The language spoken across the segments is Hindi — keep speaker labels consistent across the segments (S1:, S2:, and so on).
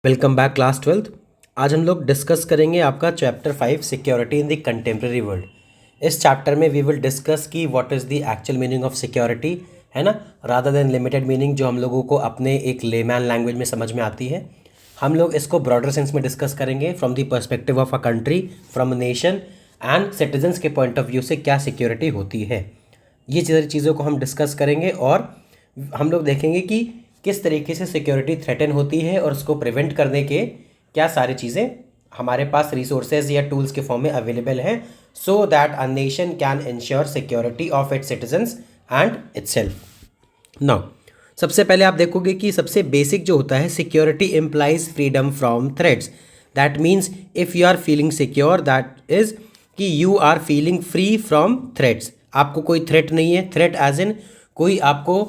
S1: Welcome back class 12th। आज हम लोग डिस्कस करेंगे आपका chapter 5 security in the contemporary world. इस चैप्टर में वी विल डिस्कस कि what is the actual meaning of security, है ना, रादर देन लिमिटेड मीनिंग जो हम लोगों को अपने एक लेमैन लैंग्वेज में समझ में आती है। हम लोग इसको ब्रॉडर सेंस में डिस्कस करेंगे from the perspective of a country, from a nation and citizens के पॉइंट ऑफ व्यू से क्या सिक्योरिटी होती है। ये सारी चीज़ों को हम डिस्कस करेंगे और हम लोग देखेंगे कि किस तरीके से सिक्योरिटी थ्रेटन होती है और उसको प्रिवेंट करने के क्या सारी चीज़ें हमारे पास रिसोर्सेज या टूल्स के फॉर्म में अवेलेबल हैं, so that a nation can ensure security of its citizens and itself. Now सबसे पहले आप देखोगे कि सबसे बेसिक जो होता है, security implies freedom from threats. That means if you are feeling secure, that is कि you are feeling free from threats. आपको कोई थ्रेट नहीं है। थ्रेट एज इन कोई आपको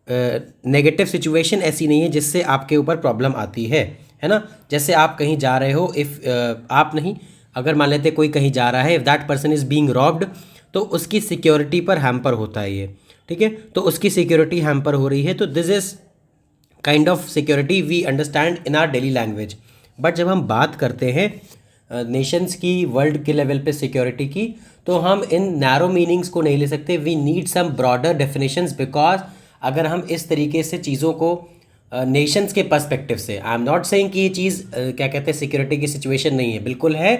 S1: नेगेटिव सिचुएशन ऐसी नहीं है जिससे आपके ऊपर प्रॉब्लम आती है ना। जैसे आप कहीं जा रहे हो, आप नहीं, अगर मान लेते कोई कहीं जा रहा है, if that person is being robbed, तो उसकी सिक्योरिटी पर हैम्पर होता है ये, ठीक है। तो उसकी सिक्योरिटी हैम्पर हो रही है, तो this is kind of security we understand in our daily language. But जब हम बात करते हैं नेशंस की, वर्ल्ड के लेवल पे सिक्योरिटी की, तो हम इन नैरो मीनिंग्स को नहीं ले सकते। We need some broader definitions, because अगर हम इस तरीके से चीज़ों को नेशंस के पर्सपेक्टिव से, आई एम नॉट सेइंग कि ये चीज़ क्या कहते हैं, सिक्योरिटी की सिचुएशन नहीं है, बिल्कुल है,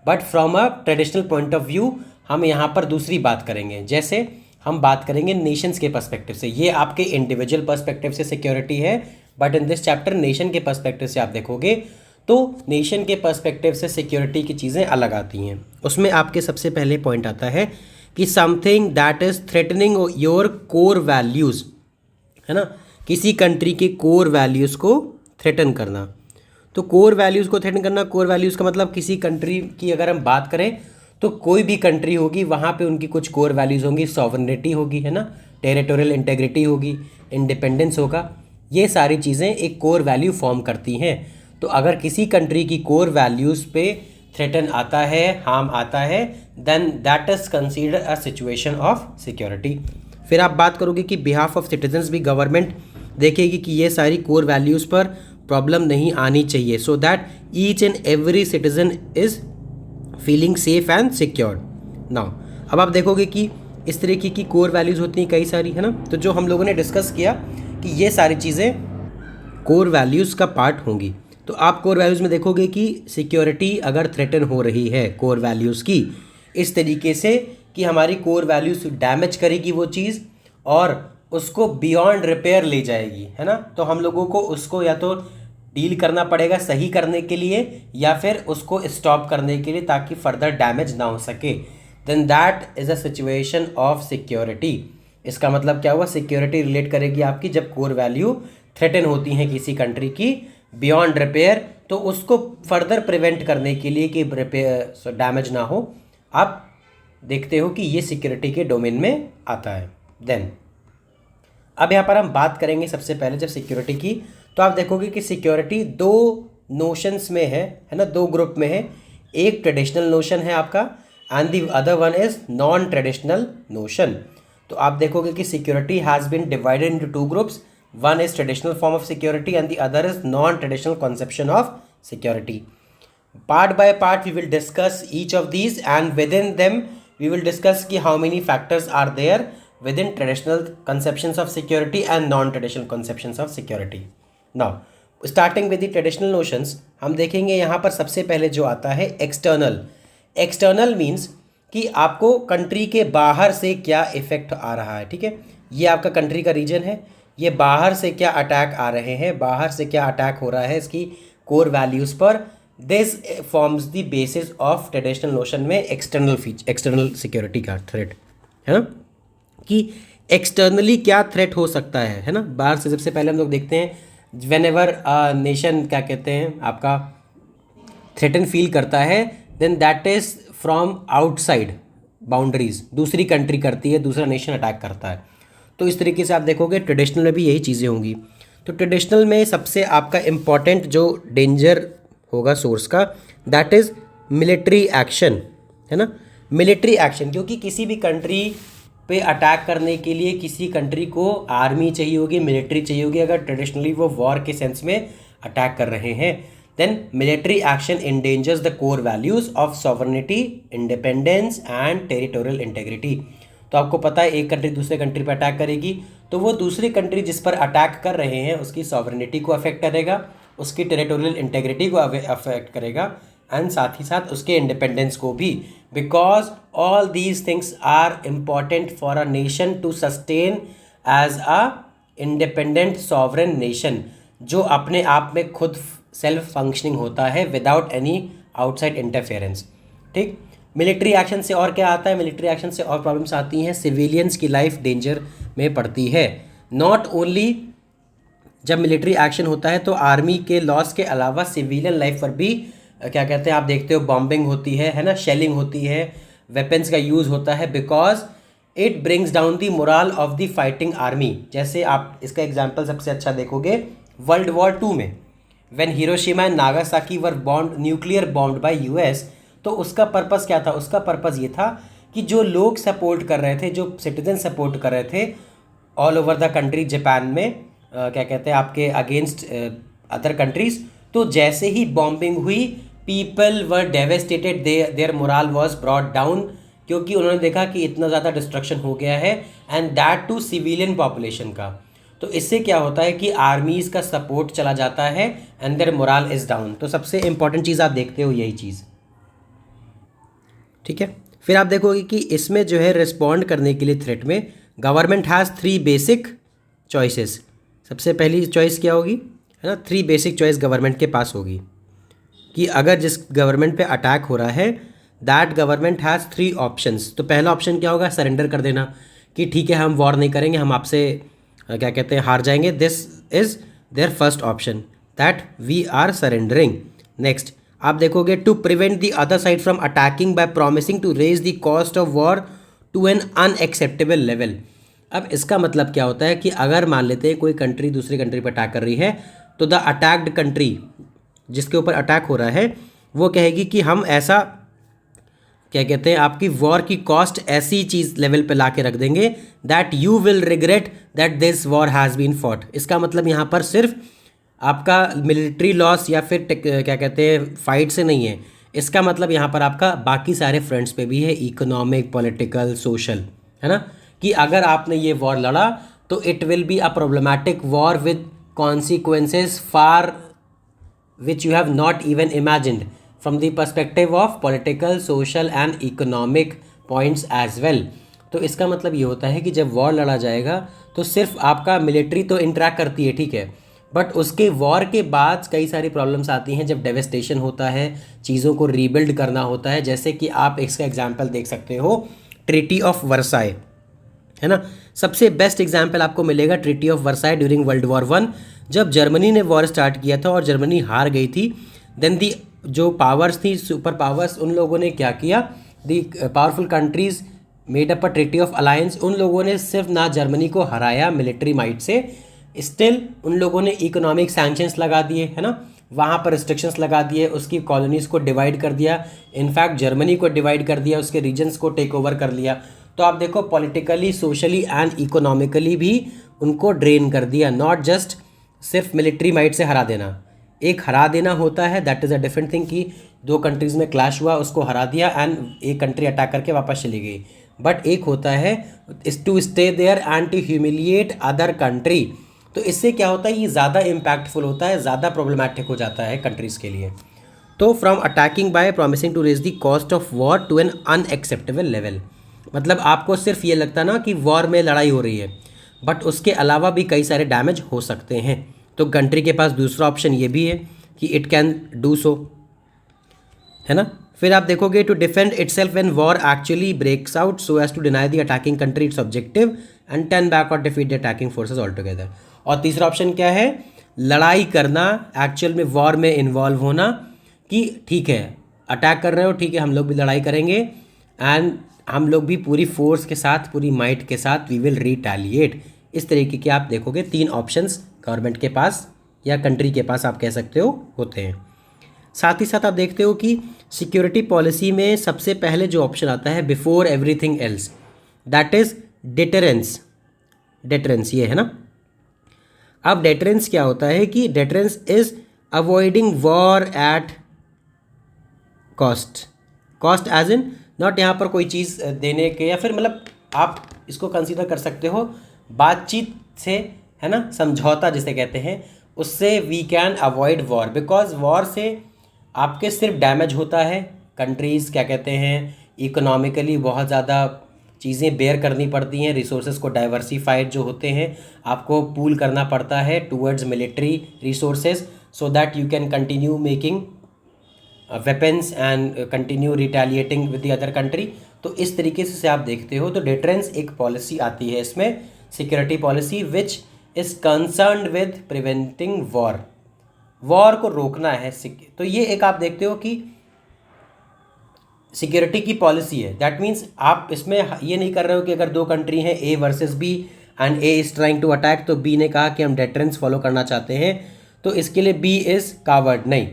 S1: but from a traditional point of view हम यहाँ पर दूसरी बात करेंगे। जैसे हम बात करेंगे नेशंस के पर्सपेक्टिव से, ये आपके इंडिविजुअल पर्सपेक्टिव से सिक्योरिटी है, but in this chapter nation के पर्सपेक्टिव से आप देखोगे तो नेशन के पर्सपेक्टिव से सिक्योरिटी की चीज़ें अलग आती हैं। उसमें आपके सबसे पहले पॉइंट आता है कि something that is threatening your core values, है ना, किसी कंट्री के कोर वैल्यूज़ को थ्रेटन करना। तो कोर वैल्यूज़ को थ्रेटन करना, कोर वैल्यूज़ का मतलब किसी कंट्री की अगर हम बात करें तो कोई भी कंट्री होगी वहाँ पे उनकी कुछ कोर वैल्यूज़ होंगी। सॉवरेनिटी होगी, है ना, टेरिटोरियल इंटेग्रिटी होगी, इंडिपेंडेंस होगा, ये सारी चीज़ें एक कोर वैल्यू फॉर्म करती हैं। तो अगर किसी कंट्री की कोर वैल्यूज़ पे थ्रेटन आता है, हार्म आता है, then that is consider a situation of security. फिर आप बात करोगे कि बिहाफ ऑफ सिटीजन्स भी गवर्नमेंट देखेगी कि ये सारी कोर वैल्यूज़ पर प्रॉब्लम नहीं आनी चाहिए, so that each and every citizen is feeling safe and secure. Now अब आप देखोगे कि इस तरीके की कोर वैल्यूज़ होती हैं कई सारी, है ना। तो जो हम लोगों ने डिस्कस किया कि ये सारी चीज़ें कोर वैल्यूज़ का पार्ट होंगी। तो आप कोर वैल्यूज़ में देखोगे कि सिक्योरिटी अगर थ्रेटन हो रही है कोर वैल्यूज़ की इस तरीके से कि हमारी कोर वैल्यूज़ डैमेज करेगी वो चीज़ और उसको बियॉन्ड रिपेयर ले जाएगी, है ना, तो हम लोगों को उसको या तो डील करना पड़ेगा सही करने के लिए या फिर उसको स्टॉप करने के लिए ताकि फर्दर डैमेज ना हो सके। Then that is a situation of security. इसका मतलब क्या हुआ, सिक्योरिटी रिलेट करेगी आपकी जब कोर वैल्यू थ्रेटन होती हैं किसी कंट्री की बियॉन्ड रिपेयर, तो उसको फर्दर प्रिवेंट करने के लिए कि रिपेयर डैमेज ना हो, आप देखते हो कि ये सिक्योरिटी के डोमेन में आता है। देन अब यहाँ पर हम बात करेंगे सबसे पहले जब सिक्योरिटी की, तो आप देखोगे कि सिक्योरिटी दो नोशंस में है ना, दो ग्रुप में है। एक ट्रेडिशनल नोशन है आपका and the other one is non traditional notion. तो आप देखोगे कि security has been divided into two groups, one is traditional form of security and the other is non traditional conception of security. Part by part we will discuss each of these, and within them we will discuss कि how many factors are there within traditional conceptions of security and non-traditional conceptions of security. Now starting with the traditional notions, हम देखेंगे यहाँ पर सबसे पहले जो आता है एक्सटर्नल। एक्सटर्नल मीन्स कि आपको कंट्री के बाहर से क्या इफेक्ट आ रहा है, ठीक है। ये आपका कंट्री का रीजन है, ये बाहर से क्या अटैक आ रहे हैं, बाहर से क्या अटैक हो रहा है इसकी कोर वैल्यूज़ पर। This forms the basis of traditional notion में एक्सटर्नल सिक्योरिटी का थ्रेट, है ना, कि एक्सटर्नली क्या थ्रेट हो सकता है ना। बाहर से सबसे पहले हम लोग देखते हैं वेन एवर नेशन क्या कहते हैं आपका थ्रेटन फील करता है, then that is from outside boundaries, दूसरी कंट्री करती है, दूसरा नेशन अटैक करता है। तो इस तरीके से आप देखोगे ट्रेडिशनल में भी यही चीज़ें होंगी। तो ट्रेडिशनल में सबसे आपका इम्पॉर्टेंट जो डेंजर होगा सोर्स का, दैट इज़ मिलिट्री एक्शन, है ना, मिलिट्री एक्शन। क्योंकि किसी भी कंट्री पे अटैक करने के लिए किसी कंट्री को आर्मी चाहिए होगी, मिलिट्री चाहिए होगी, अगर ट्रेडिशनली वो वॉर के सेंस में अटैक कर रहे हैं, then military action endangers the core values of sovereignty, independence and territorial integrity. तो आपको पता है एक कंट्री दूसरे कंट्री पर अटैक करेगी तो वो दूसरी कंट्री जिस पर अटैक कर रहे हैं उसकी सॉवरेनिटी को अफेक्ट करेगा, उसकी टेरिटोरियल इंटेग्रिटी को अफेक्ट करेगा एंड साथ ही साथ उसके इंडिपेंडेंस को भी, because all these things are important for a nation to sustain as a independent sovereign nation, जो अपने आप में खुद सेल्फ फंक्शनिंग होता है विदाउट एनी आउटसाइड इंटरफेरेंस। ठीक, मिलिट्री एक्शन से और क्या आता है? मिलिट्री एक्शन से और प्रॉब्लम्स आती हैं, सिविलियंस की लाइफ डेंजर में पड़ती है। नॉट ओनली जब मिलिट्री एक्शन होता है तो आर्मी के लॉस के अलावा सिविलियन लाइफ पर भी क्या कहते हैं, आप देखते हो बॉम्बिंग होती है ना, शेलिंग होती है, वेपन्स का यूज़ होता है, because it brings down the moral of the fighting army. जैसे आप इसका एग्जाम्पल सबसे अच्छा देखोगे वर्ल्ड वॉर 2 में, when Hiroshima and Nagasaki were bomb, nuclear bombed bye US, तो उसका पर्पस क्या था? उसका पर्पस ये था कि जो लोग सपोर्ट कर रहे थे, जो सिटीजन सपोर्ट कर रहे थे all over the country, Japan में क्या कहते हैं आपके अगेंस्ट अदर कंट्रीज, तो जैसे ही बॉम्बिंग हुई people were devastated, their moral was brought down, क्योंकि उन्होंने देखा कि इतना ज़्यादा डिस्ट्रक्शन हो गया है and that too civilian population का। तो इससे क्या होता है कि आर्मीज़ का सपोर्ट चला जाता है and their moral is down. तो सबसे इंपॉर्टेंट चीज़ आप देखते हो यही चीज़, ठीक है। फिर आप देखोगे कि इसमें जो है रिस्पॉन्ड करने के लिए थ्रेट में गवर्नमेंट हैज़ 3 बेसिक चॉइसेस। सबसे पहली चॉइस क्या होगी, है ना, 3 बेसिक चॉइस गवर्नमेंट के पास होगी कि अगर जिस गवर्नमेंट पे अटैक हो रहा है दैट गवर्नमेंट हैज़ 3 ऑप्शंस। तो पहला ऑप्शन क्या होगा? सरेंडर कर देना कि ठीक है हम वॉर नहीं करेंगे, हम आपसे क्या कहते हैं हार जाएंगे। This is their first option, that we are surrendering. Next आप देखोगे to prevent the other side from attacking by promising to raise the cost of war to an unacceptable level. अब इसका मतलब क्या होता है कि अगर मान लेते हैं कोई कंट्री दूसरी कंट्री पर अटैक कर रही है तो द अटैक्ड कंट्री जिसके ऊपर अटैक हो रहा है वो कहेगी कि हम ऐसा क्या कहते हैं आपकी वॉर की कॉस्ट ऐसी चीज़ लेवल पे ला के रख देंगे that you will regret that this war has been fought. इसका मतलब यहाँ पर सिर्फ आपका मिलिट्री लॉस या फिर क्या कहते हैं फाइट से नहीं है, इसका मतलब यहाँ पर आपका बाकी सारे फ्रंट्स पे भी है, इकोनॉमिक, पॉलिटिकल, सोशल, है ना, कि अगर आपने ये वॉर लड़ा तो it will be a problematic war with consequences far which you have not even imagined from the perspective of political, social and economic points as well। तो इसका मतलब ये होता है कि जब वॉर लड़ा जाएगा तो सिर्फ आपका मिलिट्री तो इंटरैक्ट करती है, ठीक है, बट उसके वॉर के बाद कई सारी प्रॉब्लम्स आती हैं जब डेवेस्टेशन होता है, चीज़ों को रीबिल्ड करना होता है। जैसे कि आप इसका एग्जाम्पल देख सकते हो ट्रीटी ऑफ वर्साई, है ना, सबसे बेस्ट एग्जाम्पल आपको मिलेगा treaty of Versailles during world war 1, जब जर्मनी ने वॉर स्टार्ट किया था और जर्मनी हार गई थी। देन दी जो पावर्स थी, सुपर पावर्स, उन लोगों ने क्या किया, दी powerful countries made up a treaty of alliance. उन लोगों ने सिर्फ ना जर्मनी को हराया मिलिट्री माइट से, स्टिल उन लोगों ने इकोनॉमिक सैंक्शंस लगा दिए, है ना, वहाँ पर रिस्ट्रिक्शंस लगा दिए, उसकी कॉलोनीज़ को डिवाइड कर दिया, इनफैक्ट जर्मनी को डिवाइड कर दिया, उसके रीजन्स को टेक ओवर कर लिया। तो आप देखो पॉलिटिकली, सोशली एंड इकोनॉमिकली भी उनको ड्रेन कर दिया। नॉट जस्ट सिर्फ मिलिट्री माइट से हरा देना, एक हरा देना होता है, that is a different thing कि 2 कंट्रीज़ में क्लैश हुआ, उसको हरा दिया एंड एक कंट्री अटैक करके वापस चली गई, बट एक होता है to stay there and to humiliate other country. तो इससे क्या होता है, ये ज़्यादा इम्पैक्टफुल होता है, ज़्यादा प्रॉब्लमैटिक हो जाता है कंट्रीज़ के लिए। तो from attacking by promising to raise the cost of war to an unacceptable level, मतलब आपको सिर्फ ये लगता ना कि वॉर में लड़ाई हो रही है, बट उसके अलावा भी कई सारे डैमेज हो सकते हैं। तो कंट्री के पास दूसरा ऑप्शन ये भी है कि इट कैन डू सो, है ना। फिर आप देखोगे to defend itself when war actually breaks out so as to deny the attacking country its objective and turn back और defeat the attacking forces altogether. और तीसरा ऑप्शन क्या है, लड़ाई करना, एक्चुअल में वॉर में इन्वॉल्व होना, कि ठीक है अटैक कर रहे हो, ठीक है हम लोग भी लड़ाई करेंगे एंड हम लोग भी पूरी फोर्स के साथ, पूरी माइट के साथ वी विल रिटेलिएट। इस तरीके के आप देखोगे 3 ऑप्शंस गवर्नमेंट के पास या कंट्री के पास आप कह सकते हो होते हैं। साथ ही साथ आप देखते हो कि सिक्योरिटी पॉलिसी में सबसे पहले जो ऑप्शन आता है before everything else, that is deterrence. Deterrence ये है ना। अब डेटरेंस क्या होता है कि deterrence is avoiding war at cost, cost as in not यहाँ पर कोई चीज़ देने के, या फिर मतलब आप इसको कंसीडर कर सकते हो बातचीत से, है ना, समझौता जिसे कहते हैं, उससे we can avoid war, because war से आपके सिर्फ डैमेज होता है, कंट्रीज़ क्या कहते हैं इकोनॉमिकली बहुत ज़्यादा चीज़ें बेयर करनी पड़ती हैं, रिसोर्सेज को डाइवर्सिफाइड जो होते हैं आपको पूल करना पड़ता है towards military resources, so that you can continue making weapons and continue retaliating with the other country. तो इस तरीके से आप देखते हो, तो डिटरेंस एक पॉलिसी आती है इसमें, security policy which is concerned with preventing war, war को रोकना है। तो ये एक आप देखते हो कि सिक्योरिटी की पॉलिसी है। दैट मीन्स आप इसमें ये नहीं कर रहे हो कि अगर दो कंट्री हैं A versus B and A is trying to attack, तो बी ने कहा कि हम डिटरेंस फॉलो करना चाहते हैं तो इसके लिए बी इज़ कावर्ड, नहीं,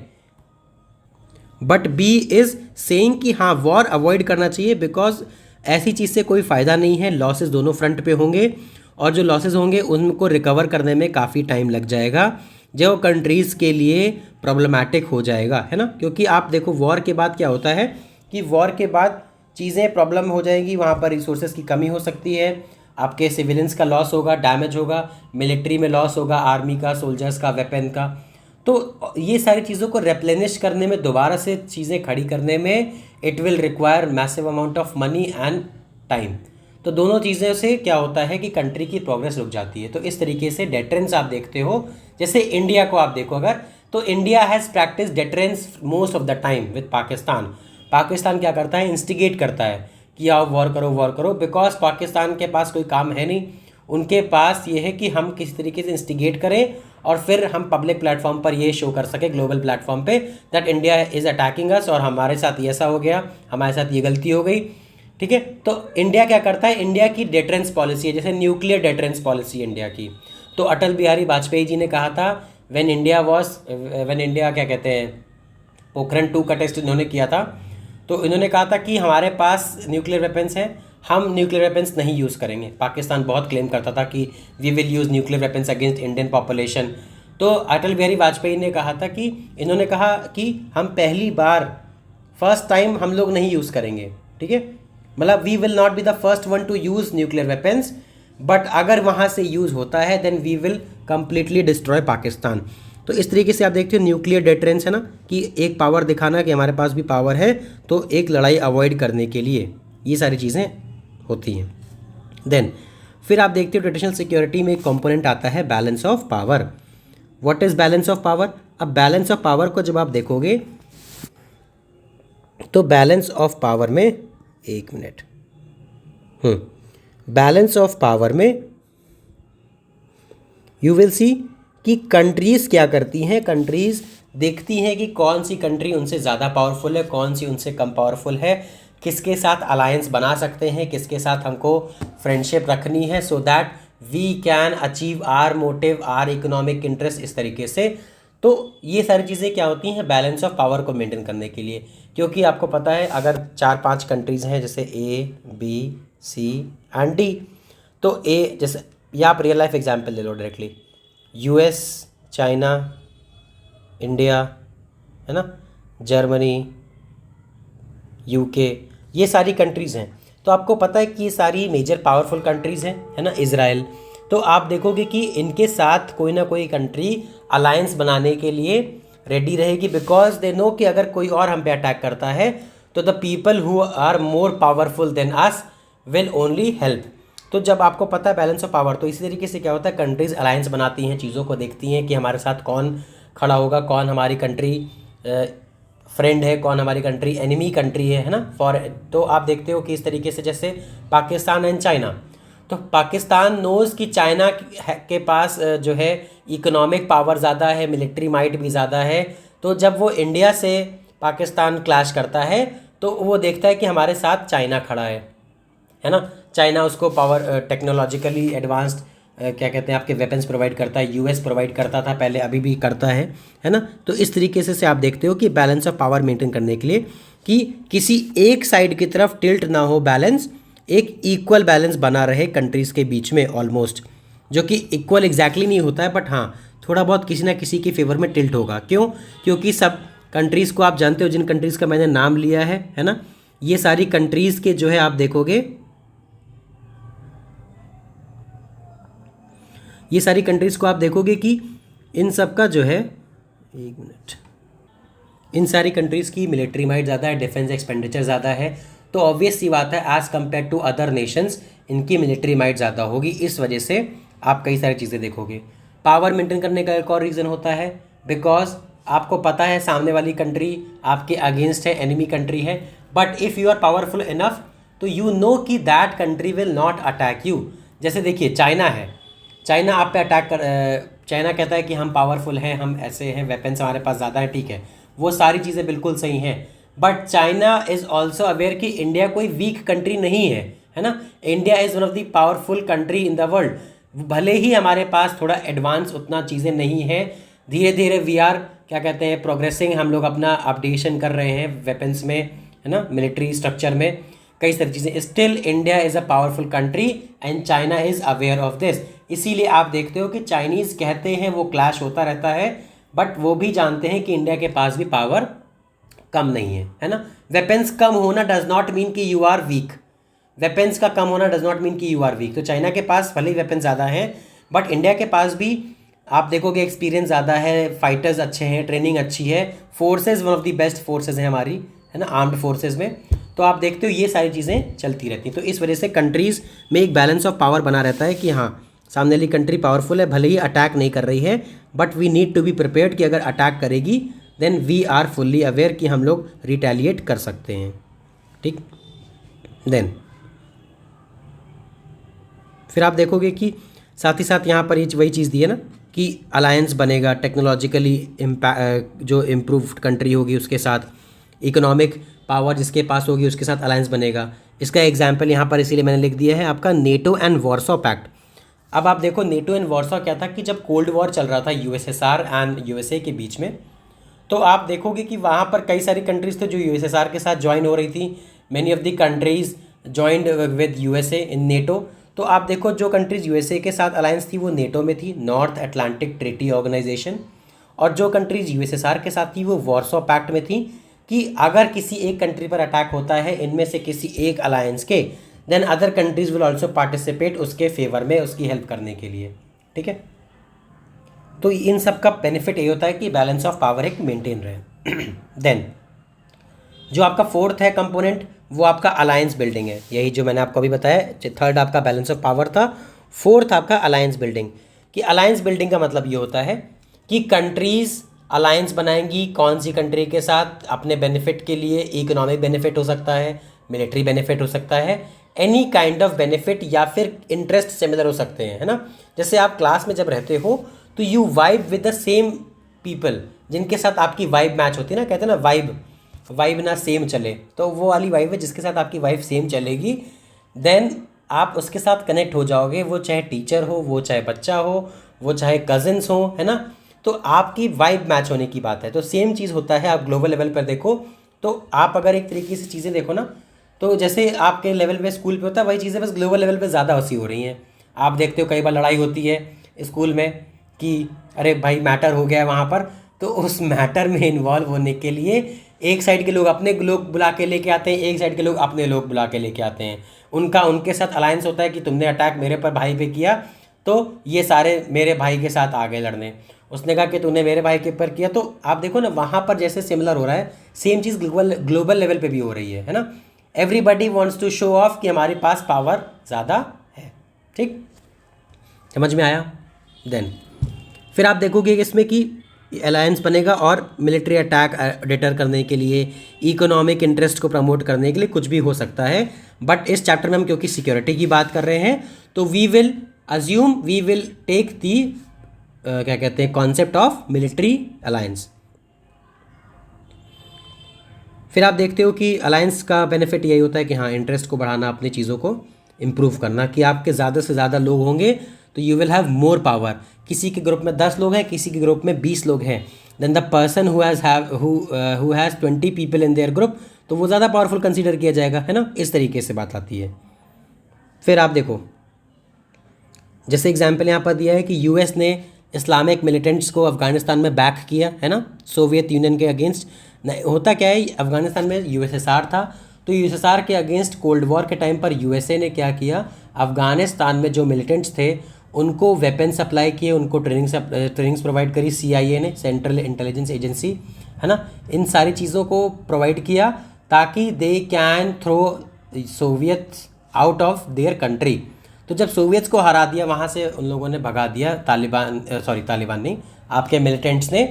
S1: बट बी इज़ सेइंग कि हाँ वॉर अवॉइड करना चाहिए, बिकॉज ऐसी चीज़ से कोई फ़ायदा नहीं है, लॉसेस दोनों फ्रंट पे होंगे और जो लॉसेस होंगे उनको रिकवर करने में काफ़ी टाइम लग जाएगा, जो कंट्रीज़ के लिए प्रॉब्लमैटिक हो जाएगा, है ना। क्योंकि आप देखो वॉर के बाद क्या होता है कि वॉर के बाद चीज़ें प्रॉब्लम हो जाएगी, वहाँ पर रिसोर्सेज की कमी हो सकती है, आपके सिविलियंस का लॉस होगा, डैमेज होगा, मिलिट्री में लॉस होगा, आर्मी का, सोल्जर्स का, वेपन का। तो ये सारी चीज़ों को रेप्लेनिश करने में, दोबारा से चीज़ें खड़ी करने में it will require massive amount of money and time. तो दोनों चीज़ों से क्या होता है कि कंट्री की प्रोग्रेस रुक जाती है। तो इस तरीके से डेटरेंस आप देखते हो, जैसे इंडिया को आप देखो अगर, तो India has practice deterrence most of the time with Pakistan. Pakistan क्या करता है, इंस्टिगेट करता है कि आओ वॉर करो वॉर करो, बिकॉज पाकिस्तान के पास कोई काम है नहीं, उनके पास ये है कि हम किसी तरीके से इंस्टिगेट करें और फिर हम पब्लिक प्लेटफॉर्म पर ये शो कर सके, ग्लोबल प्लेटफॉर्म पे, दैट इंडिया इज़ अटैकिंग अस और हमारे साथ ये ऐसा हो गया, हमारे साथ ये गलती हो गई, ठीक है। तो इंडिया क्या करता है, इंडिया की डेटरेंस पॉलिसी है, जैसे न्यूक्लियर डेटरेंस पॉलिसी इंडिया की। तो अटल बिहारी वाजपेयी जी ने कहा था व्हेन इंडिया क्या कहते हैं पोखरण 2 का टेस्ट इन्होंने किया था, तो इन्होंने कहा था कि हमारे पास न्यूक्लियर वेपन्स हैं, हम न्यूक्लियर वेपन्स नहीं यूज़ करेंगे। पाकिस्तान बहुत क्लेम करता था कि we will use nuclear weapons against Indian population. तो अटल बिहारी वाजपेयी ने कहा था कि इन्होंने कहा कि हम पहली बार फर्स्ट टाइम हम लोग नहीं यूज़ करेंगे, ठीक है, मतलब we will not be the first one to use nuclear weapons, but अगर वहाँ से यूज़ होता है then we will completely destroy Pakistan. तो इस तरीके से आप देखते हो न्यूक्लियर डेटरेंस, है ना, कि एक पावर दिखाना कि हमारे पास भी पावर है, तो एक लड़ाई अवॉइड करने के लिए ये सारी चीज़ें होती हैं। देन फिर आप देखते हो ट्रेडिशनल सिक्योरिटी में एक कंपोनेंट आता है balance of power. What is balance of power? अब बैलेंस ऑफ पावर को जब आप देखोगे तो बैलेंस ऑफ पावर में, एक मिनट, बैलेंस ऑफ पावर में यू विल सी कि कंट्रीज़ क्या करती हैं, कंट्रीज़ देखती हैं कि कौन सी कंट्री उनसे ज़्यादा पावरफुल है, कौन सी उनसे कम पावरफुल है, किसके साथ अलायंस बना सकते हैं, किसके साथ हमको फ्रेंडशिप रखनी है, so that we can achieve our motive, our economic interest, इस तरीके से। तो ये सारी चीज़ें क्या होती हैं बैलेंस ऑफ पावर को मेंटेन करने के लिए, क्योंकि आपको पता है अगर 4-5 कंट्रीज़ हैं जैसे ए, बी, सी एंड डी, तो ए जैसे, या आप रियल लाइफ एग्जाम्पल ले लो डायरेक्टली, यूएस, चाइना, इंडिया, है ना, जर्मनी, यूके, ये सारी कंट्रीज़ हैं। तो आपको पता है कि ये सारी मेजर पावरफुल कंट्रीज़ हैं, है ना, इज़राइल। तो आप देखोगे कि इनके साथ कोई ना कोई कंट्री अलायंस बनाने के लिए रेडी रहेगी, बिकॉज दे नो कि अगर कोई और हम पे अटैक करता है तो the people who are more powerful than us will only help. तो जब आपको पता है बैलेंस ऑफ पावर, तो इसी तरीके से क्या होता है कंट्रीज़ अलायंस बनाती हैं, चीज़ों को देखती हैं कि हमारे साथ कौन खड़ा होगा, कौन हमारी कंट्री फ्रेंड है, कौन हमारी कंट्री एनिमी कंट्री है ना। तो आप देखते हो कि इस तरीके से जैसे पाकिस्तान एंड चाइना, तो पाकिस्तान नोज़ कि चाइना के पास जो है इकोनॉमिक पावर ज़्यादा है, मिलिट्री माइट भी ज़्यादा है, तो जब वो इंडिया से पाकिस्तान क्लैश करता है तो वो देखता है कि हमारे साथ चाइना खड़ा है ना। चाइना उसको पावर टेक्नोलॉजिकली एडवांस्ड क्या कहते हैं आपके वेपन्स प्रोवाइड करता है, यूएस प्रोवाइड करता था पहले, अभी भी करता है ना। तो इस तरीके से आप देखते हो कि बैलेंस ऑफ पावर मेंटेन करने के लिए कि किसी एक साइड की तरफ टिल्ट ना हो बैलेंस, एक इक्वल बैलेंस बना रहे कंट्रीज़ के बीच में ऑलमोस्ट, जो कि इक्वल एग्जैक्टली नहीं होता है बट हाँ थोड़ा बहुत किसी ना किसी के फेवर में टिल्ट होगा। क्यों? क्योंकि सब कंट्रीज़ को आप जानते हो, जिन कंट्रीज़ का मैंने नाम लिया है ना, ये सारी कंट्रीज़ के जो है आप देखोगे, ये सारी कंट्रीज़ को आप देखोगे कि इन सब का जो है, एक मिनट, इन सारी कंट्रीज़ की मिलिट्री माइट ज़्यादा है, डिफेंस एक्सपेंडिचर ज़्यादा है, तो ऑब्वियस सी बात है as compare to other nations इनकी मिलिट्री माइट ज़्यादा होगी। इस वजह से आप कई सारी चीज़ें देखोगे। पावर मेंटेन करने का एक और रीज़न होता है, बिकॉज आपको पता है सामने वाली कंट्री आपके अगेंस्ट है, एनिमी कंट्री है, but if you are powerful enough तो यू नो कि that country will not attack you. जैसे देखिए चाइना है, चाइना आप पे अटैक कर, चाइना कहता है कि हम पावरफुल हैं, हम ऐसे हैं, वेपन्स हमारे पास ज़्यादा है, ठीक है, वो सारी चीज़ें बिल्कुल सही हैं, but China is also aware कि इंडिया कोई वीक कंट्री नहीं है ना। India is one of the powerful country in the world. भले ही हमारे पास थोड़ा एडवांस उतना चीज़ें नहीं हैं, धीरे धीरे वी आर क्या कहते हैं प्रोग्रेसिंग, हम लोग अपना अपडेशन कर रहे हैं वेपन्स में, है ना, मिलिट्री स्ट्रक्चर में, कई सारी चीज़ें। Still India is a powerful country and China is aware of this. इसीलिए आप देखते हो कि चाइनीज़ कहते हैं, वो क्लैश होता रहता है, बट वो भी जानते हैं कि इंडिया के पास भी पावर कम नहीं है ना। वेपन्स कम होना डज नॉट मीन कि यू आर वीक, वेपन्स का कम होना डज नॉट मीन कि यू आर वीक। तो चाइना के पास भले ही वेपन ज़्यादा हैं, बट इंडिया के पास भी आप देखोगे एक्सपीरियंस ज़्यादा है, फाइटर्स अच्छे हैं, ट्रेनिंग अच्छी है, forces one of the best forces हैं हमारी, है ना, आर्म्ड फोर्सेज में। तो आप देखते हो ये सारी चीज़ें चलती रहती हैं। तो इस वजह से कंट्रीज़ में एक बैलेंस ऑफ पावर बना रहता है कि हाँ सामने वाली कंट्री पावरफुल है, भले ही अटैक नहीं कर रही है, but we need to be prepared कि अगर अटैक करेगी then we are fully aware कि हम लोग रिटेलिएट कर सकते हैं। ठीक, देन फिर आप देखोगे कि साथ ही साथ यहाँ पर ये वही चीज़ दी है ना कि अलायंस बनेगा टेक्नोलॉजिकली जो इम्प्रूव्ड कंट्री होगी उसके साथ, इकोनॉमिक पावर जिसके पास होगी उसके साथ अलायंस बनेगा। इसका एग्जाम्पल यहाँ पर इसीलिए मैंने लिख दिया है आपका नेटो एंड वॉर्सो पैक्ट। अब आप देखो नेटो एंड वॉर्सो क्या था कि जब कोल्ड वॉर चल रहा था यूएसएसआर एंड यूएसए के बीच में, तो आप देखोगे कि वहाँ पर कई सारी कंट्रीज़ थे जो यूएसएसआर के साथ ज्वाइन हो रही थी। Many of the countries joined with USA in NATO. तो आप देखो जो कंट्रीज़ यूएसए के साथ अलायंस थी वो नेटो में थी, नॉर्थ अटलांटिक ट्रीटी ऑर्गेनाइजेशन, और जो कंट्रीज़ यूएसएसआर के साथ थी वो वॉर्सो पैक्ट में थी कि अगर किसी एक कंट्री पर अटैक होता है इनमें से किसी एक अलायंस के, then other countries will also participate उसके फेवर में, उसकी हेल्प करने के लिए। ठीक है, तो इन सब का बेनिफिट ये होता है कि बैलेंस ऑफ पावर एक मेंटेन रहे। देन जो आपका फोर्थ है कंपोनेंट वो आपका अलायंस बिल्डिंग है, यही जो मैंने आपको अभी बताया। थर्ड आपका बैलेंस ऑफ पावर था, फोर्थ आपका अलायंस बिल्डिंग। कि अलायंस बिल्डिंग का मतलब ये होता है कि कंट्रीज़ अलायंस बनाएंगी कौन सी कंट्री के साथ, अपने बेनिफिट के लिए। इकोनॉमिक बेनिफिट हो सकता है, मिलिट्री बेनिफिट हो सकता है, एनी काइंड ऑफ बेनिफिट, या फिर इंटरेस्ट सिमिलर हो सकते हैं, है ना। जैसे आप क्लास में जब रहते हो तो you vibe with the same people जिनके साथ आपकी वाइब मैच होती है ना, कहते हैं ना वाइब ना सेम चले, तो वो वाली वाइब है जिसके साथ आपकी वाइब सेम चलेगी, देन आप उसके साथ कनेक्ट हो जाओगे। वो चाहे टीचर हो, वो चाहे बच्चा हो, वो चाहे कजिन्स हो, है ना, तो आपकी वाइब मैच होने की बात है। तो सेम चीज़ होता है आप ग्लोबल लेवल पर देखो तो आप अगर एक तरीके से चीज़ें देखो ना, तो जैसे आपके लेवल पे स्कूल पे होता है वही चीज़ें बस ग्लोबल लेवल पे ज़्यादा वैसी हो रही हैं। आप देखते हो कई बार लड़ाई होती है स्कूल में कि अरे भाई मैटर हो गया है वहाँ पर, तो उस मैटर में इन्वॉल्व होने के लिए एक साइड के लोग अपने लोग बुला के लेके आते हैं, एक साइड के लोग अपने लोग बुला के लेके आते हैं। उनके साथ अलायंस होता है कि तुमने अटैक मेरे पर भाई पे किया तो ये सारे मेरे भाई के साथ आ गए लड़ने। उसने कहा कि तूने मेरे भाई के ऊपर किया, तो आप देखो ना वहाँ पर जैसे सिमिलर हो रहा है, सेम चीज़ ग्लोबल लेवल पे भी हो रही है ना। Everybody wants to show off कि हमारे पास पावर ज़्यादा है। ठीक, समझ में आया। देन फिर आप देखोगे कि इसमें कि अलायंस बनेगा और मिलिट्री अटैक डिटर करने के लिए, इकोनॉमिक इंटरेस्ट को प्रमोट करने के लिए कुछ भी हो सकता है। बट इस चैप्टर में हम क्योंकि सिक्योरिटी की बात कर रहे हैं तो वी विल टेक दी क्या कहते हैं कॉन्सेप्ट ऑफ मिलिट्री अलायंस। फिर आप देखते हो कि अलायंस का बेनिफिट यही होता है कि हाँ इंटरेस्ट को बढ़ाना, अपनी चीज़ों को इम्प्रूव करना, कि आपके ज़्यादा से ज़्यादा लोग होंगे तो you will have more power. किसी के ग्रुप में 10 लोग हैं, किसी के ग्रुप में 20 लोग हैं, then the person who has 20 people in their group, तो वो ज़्यादा पावरफुल कंसीडर किया जाएगा, है ना। इस तरीके से बात आती है। फिर आप देखो जैसे एग्जाम्पल यहाँ पर दिया है कि यूएस ने इस्लामिक मिलिटेंट्स को अफ़गानिस्तान में बैक किया, है ना, सोवियत यूनियन के अगेंस्ट। नहीं होता क्या है, अफ़गानिस्तान में यूएसएसआर था, तो यूएसएसआर के अगेंस्ट कोल्ड वॉर के टाइम पर यूएसए ने क्या किया, अफ़गानिस्तान में जो मिलिटेंट्स थे उनको वेपन सप्लाई किए, उनको ट्रेनिंग्स प्रोवाइड करी। सीआईए ने, सेंट्रल इंटेलिजेंस एजेंसी, है ना, इन सारी चीज़ों को प्रोवाइड किया ताकि they can throw Soviets out of their country. तो जब सोवियत्स को हरा दिया, वहाँ से उन लोगों ने भगा दिया, तालिबान नहीं, आपके मिलिटेंट्स ने,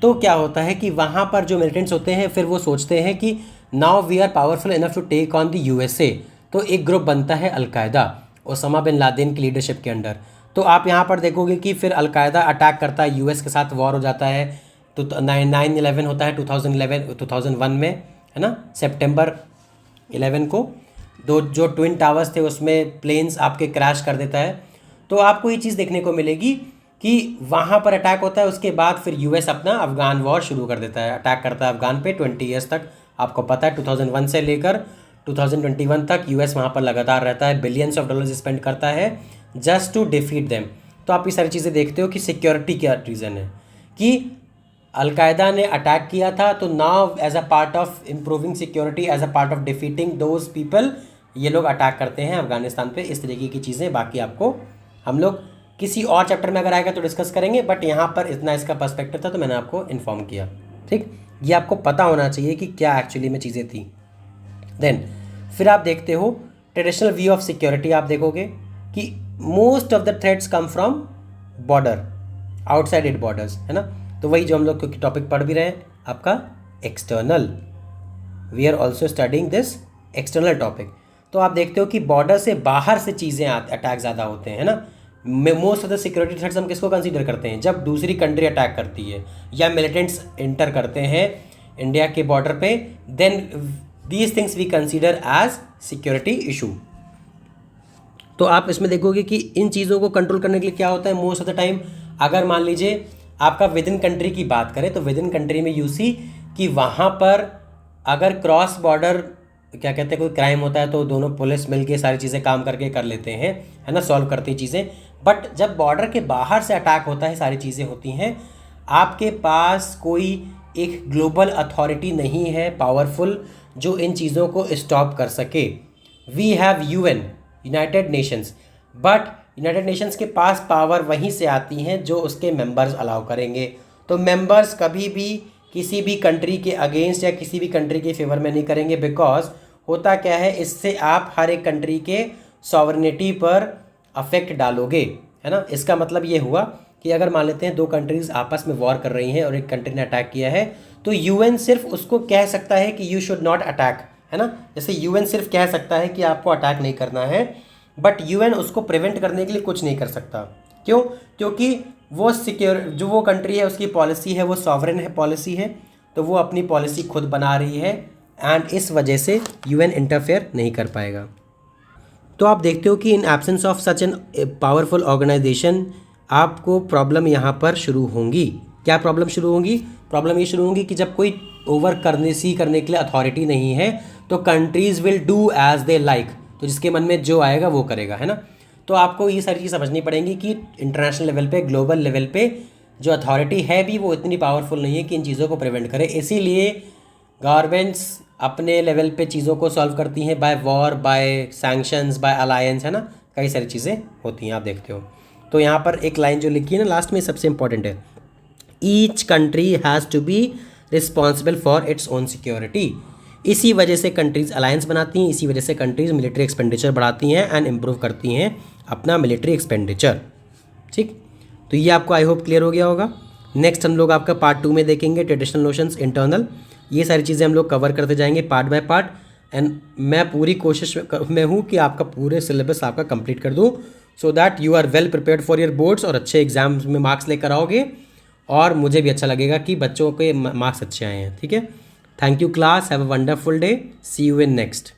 S1: तो क्या होता है कि वहाँ पर जो मिलिटेंट्स होते हैं फिर वो सोचते हैं कि now we are powerful enough to take on the USA. तो एक ग्रुप बनता है अलकायदा, ओसामा बिन लादेन की लीडरशिप के अंडर। तो आप यहाँ पर देखोगे कि फिर अलकायदा अटैक करता है, यूएस के साथ वॉर हो जाता है। तो 9/11 होता है 2001 में, है ना, सितंबर 11 को। दो जो ट्विन टावर्स थे उसमें प्लेन्स आपके क्रैश कर देता है। तो आपको ये चीज़ देखने को मिलेगी कि वहाँ पर अटैक होता है, उसके बाद फिर यूएस अपना अफगान वॉर शुरू कर देता है, अटैक करता है अफगान पे 20 ईयर्स तक। आपको पता है 2001 से लेकर 2021 तक यूएस वहाँ पर लगातार रहता है, बिलियंस ऑफ डॉलर्स स्पेंड करता है जस्ट टू डिफीट देम। तो आप ये सारी चीज़ें देखते हो कि सिक्योरिटी क्या रीज़न है कि अलकायदा ने अटैक किया था, तो now as a part of improving security, as a part of defeating those people, ये लोग अटैक करते हैं अफगानिस्तान पे। इस तरीके की चीज़ें बाकी आपको हम लोग किसी और चैप्टर में अगर आएगा तो डिस्कस करेंगे, बट यहाँ पर इतना इसका पर्सपेक्टिव था तो मैंने आपको इन्फॉर्म किया। ठीक, ये आपको पता होना चाहिए कि क्या एक्चुअली में चीज़ें थी। देन फिर आप देखते हो ट्रेडिशनल व्यू ऑफ सिक्योरिटी। आप देखोगे कि most of the threats come from border, outside it borders, है ना। तो वही जो हम लोग टॉपिक पढ़ भी रहे हैं आपका external, we are also studying this external topic. तो आप देखते हो कि बॉर्डर से बाहर से चीज़ें अटैक ज़्यादा होते हैं, है ना। Most of the security threats हम किसको कंसीडर करते हैं, जब दूसरी कंट्री अटैक करती है या मिलिटेंट्स इंटर करते हैं इंडिया के बॉर्डर पे, then these things we consider as security issue. तो आप इसमें देखोगे कि इन चीज़ों को कंट्रोल करने के लिए क्या होता है मोस्ट ऑफ द टाइम, अगर मान लीजिए आपका विद इन कंट्री की बात करें तो विद इन कंट्री में यू सी कि वहाँ पर अगर क्रॉस बॉर्डर क्या कहते हैं कोई क्राइम होता है तो दोनों पुलिस मिलके सारी चीज़ें काम करके कर लेते हैं, है ना, सॉल्व करती हैं चीज़ें। बट जब बॉर्डर के बाहर से अटैक होता है, सारी चीज़ें होती हैं, आपके पास कोई एक ग्लोबल अथॉरिटी नहीं है पावरफुल जो इन चीज़ों को स्टॉप कर सके। We have UN, United Nations, but United Nations के पास पावर वहीं से आती हैं जो उसके मेंबर्स अलाउ करेंगे। तो मेंबर्स कभी भी किसी भी कंट्री के अगेंस्ट या किसी भी कंट्री के फेवर में नहीं करेंगे, बिकॉज होता क्या है, इससे आप हर एक कंट्री के सॉवरेनिटी पर अफेक्ट डालोगे, है ना। इसका मतलब ये हुआ कि अगर मान लेते हैं दो कंट्रीज़ आपस में वॉर कर रही हैं और एक कंट्री ने अटैक किया है, तो यूएन सिर्फ उसको कह सकता है कि यू शुड नॉट अटैक, है ना। जैसे यूएन सिर्फ कह सकता है कि आपको अटैक नहीं करना है, बट यूएन उसको प्रिवेंट करने के लिए कुछ नहीं कर सकता। क्यों? क्योंकि वो जो वो कंट्री है उसकी पॉलिसी है, वो सॉवरेन है पॉलिसी है, तो वो अपनी पॉलिसी खुद बना रही है एंड इस वजह से यूएन इंटरफेयर नहीं कर पाएगा। तो आप देखते हो कि in absence of such an powerful organization आपको प्रॉब्लम यहाँ पर शुरू होंगी। क्या प्रॉब्लम शुरू होंगी? प्रॉब्लम ये शुरू होंगी कि जब कोई करने के लिए अथॉरिटी नहीं है तो countries will do as they like, तो जिसके मन में जो आएगा वो करेगा, है ना। तो आपको ये सारी चीज़ समझनी पड़ेंगी कि इंटरनेशनल लेवल पे, ग्लोबल लेवल पे जो अथॉरिटी है भी वो इतनी पावरफुल नहीं है कि इन चीज़ों को प्रिवेंट करे। इसीलिए गवर्नमेंट्स अपने लेवल पे चीज़ों को सॉल्व करती हैं by war, by sanctions, by alliance, है ना, कई सारी चीज़ें होती हैं, आप देखते हो। तो यहाँ पर एक लाइन जो लिखी है ना लास्ट में, सबसे इंपॉर्टेंट है, each country has to be responsible for its own security. इसी वजह से कंट्रीज़ अलायंस बनाती हैं, इसी वजह से कंट्रीज़ मिलिट्री एक्सपेंडिचर बढ़ाती हैं एंड इम्प्रूव करती हैं अपना मिलिट्री एक्सपेंडिचर। ठीक, तो ये आपको आई होप क्लियर हो गया होगा। नेक्स्ट हम लोग आपका पार्ट 2 में देखेंगे ट्रेडिशनल नोशंस, इंटरनल, ये सारी चीज़ें हम लोग कवर करते जाएंगे पार्ट बाय पार्ट। एंड मैं पूरी कोशिश में हूँ कि आपका पूरे सिलेबस आपका कंप्लीट कर दूँ, so that you are well prepared for your boards और अच्छे एग्जाम्स में मार्क्स लेकर आओगे और मुझे भी अच्छा लगेगा कि बच्चों के मार्क्स अच्छे आए हैं। ठीक है, thank you class, have a wonderful day, see you in next.